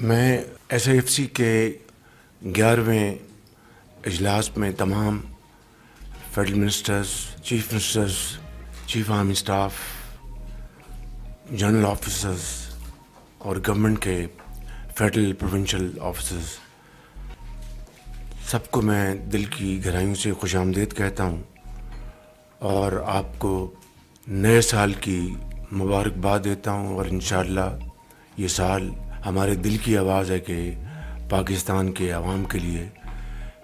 میں S I F C کے 11ویں اجلاس میں تمام federal ministers, chief ministers, chief army staff, general officers اور گورنمنٹ کے فیڈرل پروونشل آفیسرز سب کو میں دل کی گہرائیوں سے خوش آمدید کہتا ہوں اور آپ کو نئے سال کی مبارکباد دیتا ہوں، اور انشاءاللہ یہ سال ہمارے دل کی آواز ہے کہ پاکستان کے عوام کے لیے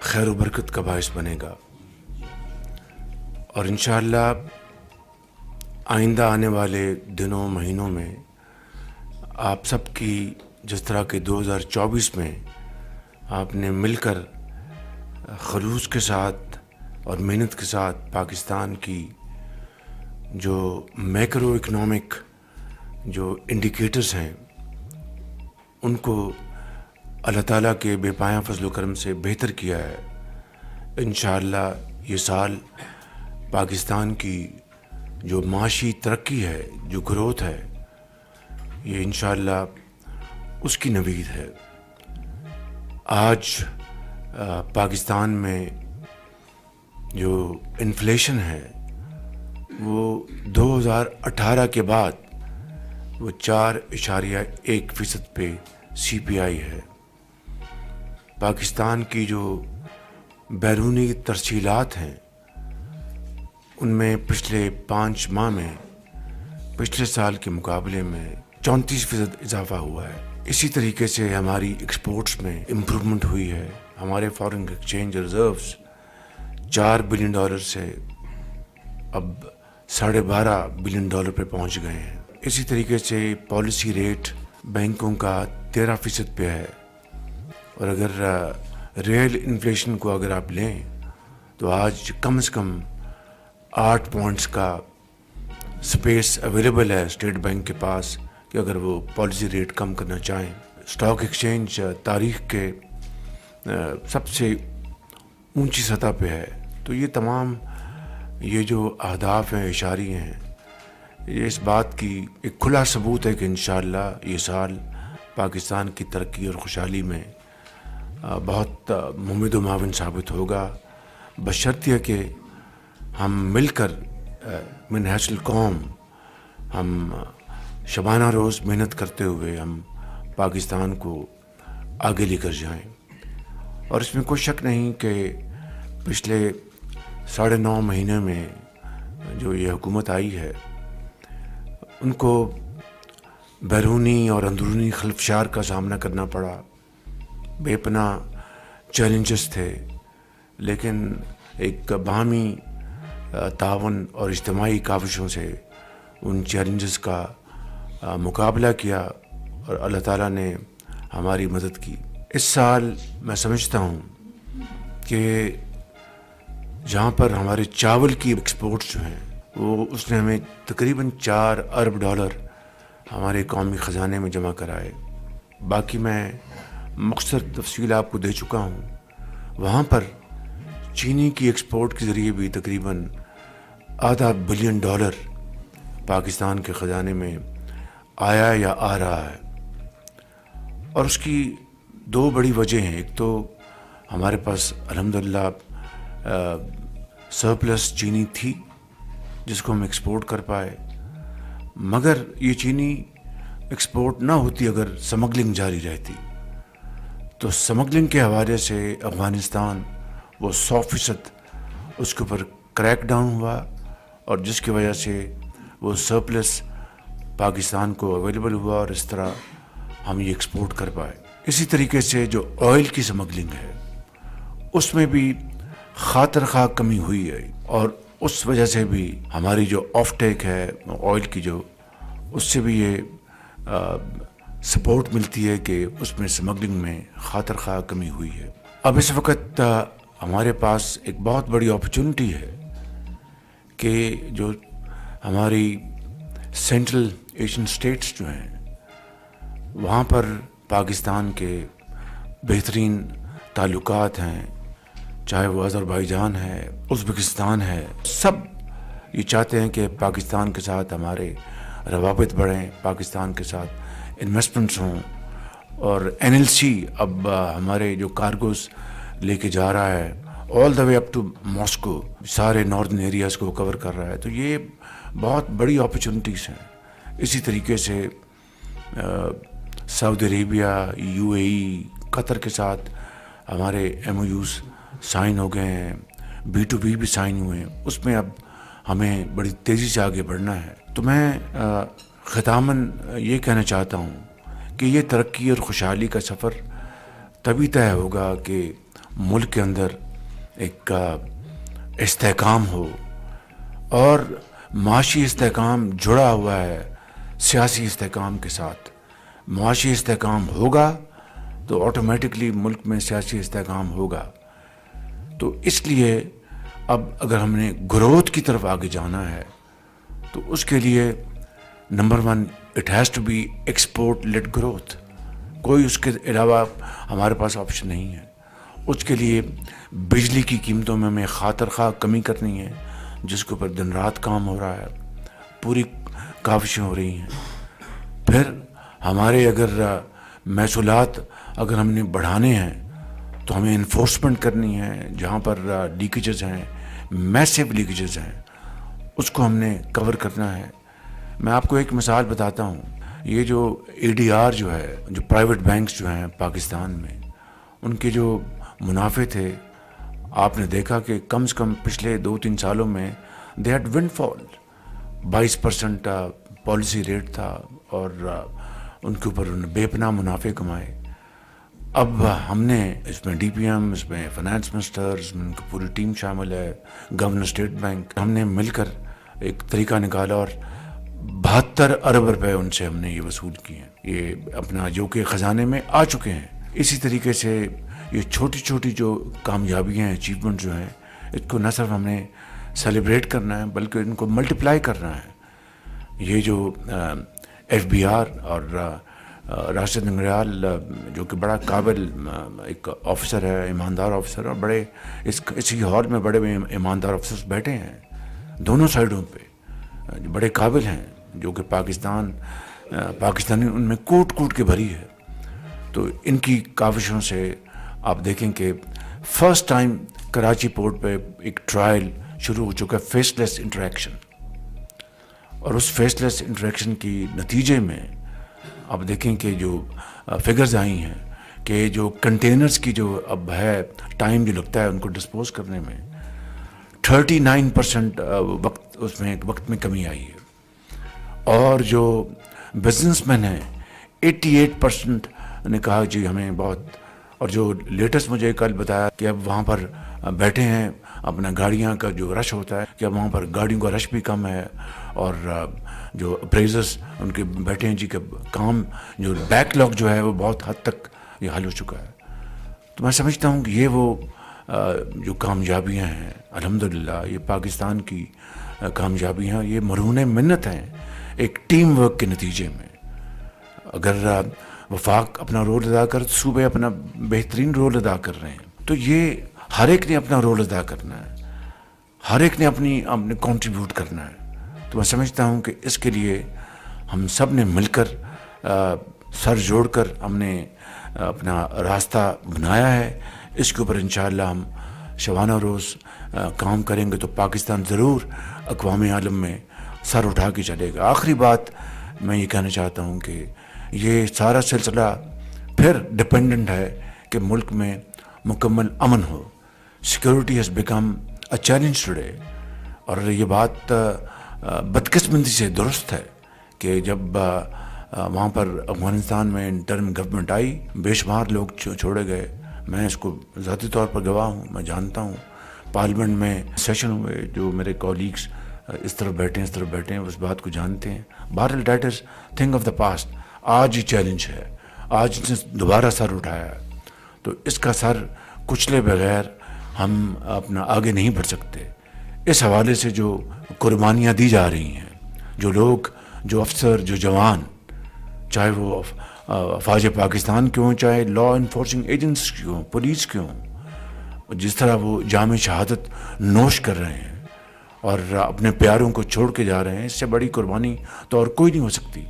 خیر و برکت کا باعث بنے گا، اور انشاءاللہ آئندہ آنے والے دنوں مہینوں میں آپ سب کی جس طرح کہ 2024 میں آپ نے مل کر خلوص کے ساتھ اور محنت کے ساتھ پاکستان کی جو میکرو اکنامک جو انڈیکیٹرز ہیں ان کو اللہ تعالیٰ کے بے پایاں فضل و کرم سے بہتر کیا ہے۔ انشاءاللہ یہ سال پاکستان کی جو معاشی ترقی ہے، جو گروتھ ہے، یہ انشاءاللہ اس کی نوید ہے۔ آج پاکستان میں جو انفلیشن ہے وہ 2018 کے بعد وہ 4.1% پہ CPI ہے۔ پاکستان کی جو بیرونی ترسیلات ہیں ان میں پچھلے 5 ماہ میں پچھلے سال کے مقابلے میں 34% اضافہ ہوا ہے۔ اسی طریقے سے ہماری ایکسپورٹس میں امپرومنٹ ہوئی ہے۔ ہمارے فارن ایکسچینج ریزروز $4 بلین سے اب $12.5 بلین پہ پہنچ گئے ہیں۔ اسی طریقے سے پالیسی ریٹ بینکوں کا 13% پہ ہے، اور اگر ریئل انفلیشن کو اگر آپ لیں تو آج کم از کم 8 پوائنٹس کا سپیس اویلیبل ہے اسٹیٹ بینک کے پاس کہ اگر وہ پالیسی ریٹ کم کرنا چاہیں۔ اسٹاک ایکسچینج تاریخ کے سب سے اونچی سطح پہ ہے۔ تو یہ تمام یہ جو اہداف ہیں، اشاریے ہیں، یہ اس بات کی ایک کھلا ثبوت ہے کہ انشاءاللہ یہ سال پاکستان کی ترقی اور خوشحالی میں بہت ممد و معاون ثابت ہوگا، بشرطیہ کہ ہم مل کر من حیث القوم ہم شبانہ روز محنت کرتے ہوئے ہم پاکستان کو آگے لے کر جائیں۔ اور اس میں کوئی شک نہیں کہ پچھلے 9.5 مہینے میں جو یہ حکومت آئی ہے ان کو بیرونی اور اندرونی خلفشار کا سامنا کرنا پڑا، بے پناہ چیلنجز تھے، لیکن ایک باہمی تعاون اور اجتماعی کاوشوں سے ان چیلنجز کا مقابلہ کیا اور اللہ تعالیٰ نے ہماری مدد کی۔ اس سال میں سمجھتا ہوں کہ جہاں پر ہمارے چاول کی ایکسپورٹس جو ہیں وہ اس نے ہمیں تقریباً $4 ارب ہمارے قومی خزانے میں جمع کرائے۔ باقی میں مختصر تفصیل آپ کو دے چکا ہوں۔ وہاں پر چینی کی ایکسپورٹ کے ذریعے بھی تقریباً $0.5 بلین پاکستان کے خزانے میں آیا یا آ رہا ہے، اور اس کی 2 بڑی وجہ ہیں۔ ایک تو ہمارے پاس الحمدللہ سرپلس چینی تھی جس کو ہم ایکسپورٹ کر پائے، مگر یہ چینی ایکسپورٹ نہ ہوتی اگر سمگلنگ جاری رہتی، تو سمگلنگ کے حوالے سے افغانستان وہ 100% اس کے اوپر کریک ڈاؤن ہوا، اور جس کی وجہ سے وہ سرپلس پاکستان کو اویلیبل ہوا اور اس طرح ہم یہ ایکسپورٹ کر پائے۔ اسی طریقے سے جو آئل کی سمگلنگ ہے اس میں بھی خاطر خواہ کمی ہوئی ہے، اور اس وجہ سے بھی ہماری جو آف ٹیک ہے آئل کی جو اس سے بھی یہ سپورٹ ملتی ہے کہ اس میں سمگلنگ میں خاطر خواہ کمی ہوئی ہے۔ اب اس وقت ہمارے پاس ایک بہت بڑی اپرچونٹی ہے کہ جو ہماری سینٹرل ایشین اسٹیٹس جو ہیں وہاں پر پاکستان کے بہترین تعلقات ہیں، چاہے وہ آذربائیجان ہے، ازبکستان ہے، سب یہ چاہتے ہیں کہ پاکستان کے ساتھ ہمارے روابط بڑھیں، پاکستان کے ساتھ انویسٹمنٹس ہوں، اور NLC اب ہمارے جو کارگوز لے کے جا رہا ہے آل دا وے اپ ٹو ماسکو، سارے ناردن ایریاز کو کور کر رہا ہے. تو یہ بہت بڑی اپرچونٹیز ہیں. اسی طریقے سے سعودی عربیہ، UAE، قطر کے ساتھ ہمارے MOUs سائن ہو گئے ہیں، B2B بھی سائن ہوئے ہیں. اس میں اب ہمیں بڑی تیزی سے آگے بڑھنا ہے. تو میں ختاماً یہ کہنا چاہتا ہوں کہ یہ ترقی اور خوشحالی کا سفر تبھی طے ہوگا کہ ملک کے اندر ایک استحکام ہو، اور معاشی استحکام جڑا ہوا ہے سیاسی استحکام کے ساتھ. معاشی استحکام ہوگا تو آٹومیٹکلی ملک میں سیاسی استحکام ہوگا. تو اس لیے اب اگر ہم نے گروتھ کی طرف آگے جانا ہے تو اس کے لیے نمبر 1 it has to be export led growth. کوئی اس کے علاوہ ہمارے پاس آپشن نہیں ہے. اس کے لیے بجلی کی قیمتوں میں ہمیں خاطر خواہ کمی کرنی ہے، جس کے اوپر دن رات کام ہو رہا ہے، پوری کاوشیں ہو رہی ہیں. پھر ہمارے اگر محصولات اگر ہم نے بڑھانے ہیں تو ہمیں انفورسمنٹ کرنی ہے. جہاں پر لیکیجز ہیں، میسیو لیکیجز ہیں، اس کو ہم نے کور کرنا ہے. میں آپ کو ایک مثال بتاتا ہوں. یہ جو ADR جو ہے، جو پرائیویٹ بینکس جو ہیں پاکستان میں، ان کے جو منافع تھے، آپ نے دیکھا کہ کم سے کم پچھلے 2-3 سالوں میں the headwind fall. 22% policy rate تھا اور ان کے اوپر انہوں نے بے پناہ منافع کمائے. اب ہم نے اس میں DPM، اس میں فائنانس منسٹر، اس میں ان کی پوری ٹیم شامل ہے، گورنر اسٹیٹ بینک، ہم نے مل کر ایک طریقہ نکالا اور 72 ارب روپے ان سے ہم نے یہ وصول کیے ہیں. یہ اپنا جو کہ خزانے میں آ چکے ہیں. اسی طریقے سے یہ چھوٹی چھوٹی جو کامیابیاں ہیں، اچیومنٹ جو ہیں، اس کو نہ صرف ہم نے سیلیبریٹ کرنا ہے بلکہ ان کو ملٹیپلائی کرنا ہے. یہ جو FBR اور راشد نگریال جو کہ بڑا قابل ایک آفیسر ہے، ایماندار آفیسر، اور بڑے اسی ہال میں بڑے ایماندار آفیسرز بیٹھے ہیں دونوں سائڈوں پہ، بڑے قابل ہیں، جو کہ پاکستانی ان میں کوٹ کوٹ کے بھری ہے. تو ان کی کاوشوں سے آپ دیکھیں کہ فرسٹ ٹائم کراچی پورٹ پہ ایک ٹرائل شروع ہو چکا ہے، فیس لیس انٹریکشن. اور اس فیس لیس انٹریکشن کی نتیجے میں آپ دیکھیں کہ جو فگرز آئی ہیں کہ جو کنٹینرز کی جو اب ہے ٹائم جو لگتا ہے ان کو ڈسپوز کرنے میں، 39% وقت میں کمی آئی ہے. اور جو بزنس مین ہیں 88% نے کہا جی ہمیں بہت. اور جو لیٹسٹ مجھے کل بتایا کہ اب وہاں پر بیٹھے ہیں، اپنا گاڑیاں کا جو رش ہوتا ہے کہ اب وہاں پر گاڑیوں کا رش بھی کم ہے، اور جو اپریزرز ان کے بیٹھے ہیں جی کہ کام جو بیک لاگ جو ہے وہ بہت حد تک یہ حل ہو چکا ہے. تو میں سمجھتا ہوں کہ یہ وہ جو کامیابیاں ہیں الحمدللہ، یہ پاکستان کی کامیابیاں، یہ مرہون منت ہیں ایک ٹیم ورک کے نتیجے میں. اگر وفاق اپنا رول ادا کر، صوبے اپنا بہترین رول ادا کر رہے ہیں، تو یہ ہر ایک نے اپنا رول ادا کرنا ہے، ہر ایک نے اپنے کنٹریبیوٹ کرنا ہے. تو میں سمجھتا ہوں کہ اس کے لیے ہم سب نے مل کر سر جوڑ کر ہم نے اپنا راستہ بنایا ہے. اس کے اوپر انشاءاللہ ہم شبانہ روز کام کریں گے تو پاکستان ضرور اقوام عالم میں سر اٹھا کے چلے گا. آخری بات میں یہ کہنا چاہتا ہوں کہ یہ سارا سلسلہ پھر ڈپینڈنٹ ہے کہ ملک میں مکمل امن ہو. Security has become a challenge today. اور یہ بات بدقسمتی سے درست ہے کہ جب وہاں پر افغانستان میں انٹرم گورنمنٹ آئی، بے شمار لوگ چھوڑے گئے. میں اس کو ذاتی طور پر گواہ ہوں، میں جانتا ہوں. پارلیمنٹ میں سیشن ہوئے، جو میرے کولیگز اس طرف بیٹھے ہیں اس طرف بیٹھے ہیں اس بات کو جانتے ہیں. بہرحال that is thing of the past. آج ہی چیلنج ہے، آج نے دوبارہ سر اٹھایا، تو اس کا سر کچلے بغیر ہم اپنا آگے نہیں بڑھ سکتے. اس حوالے سے جو قربانیاں دی جا رہی ہیں، جو لوگ، جو افسر، جو جوان، چاہے وہ افواج پاکستان کیوں، چاہے لا انفورسنگ ایجنٹس کیوں، پولیس کیوں، جس طرح وہ جام شہادت نوش کر رہے ہیں اور اپنے پیاروں کو چھوڑ کے جا رہے ہیں، اس سے بڑی قربانی تو اور کوئی نہیں ہو سکتی.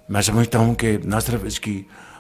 میں سمجھتا ہوں کہ نہ صرف اس کی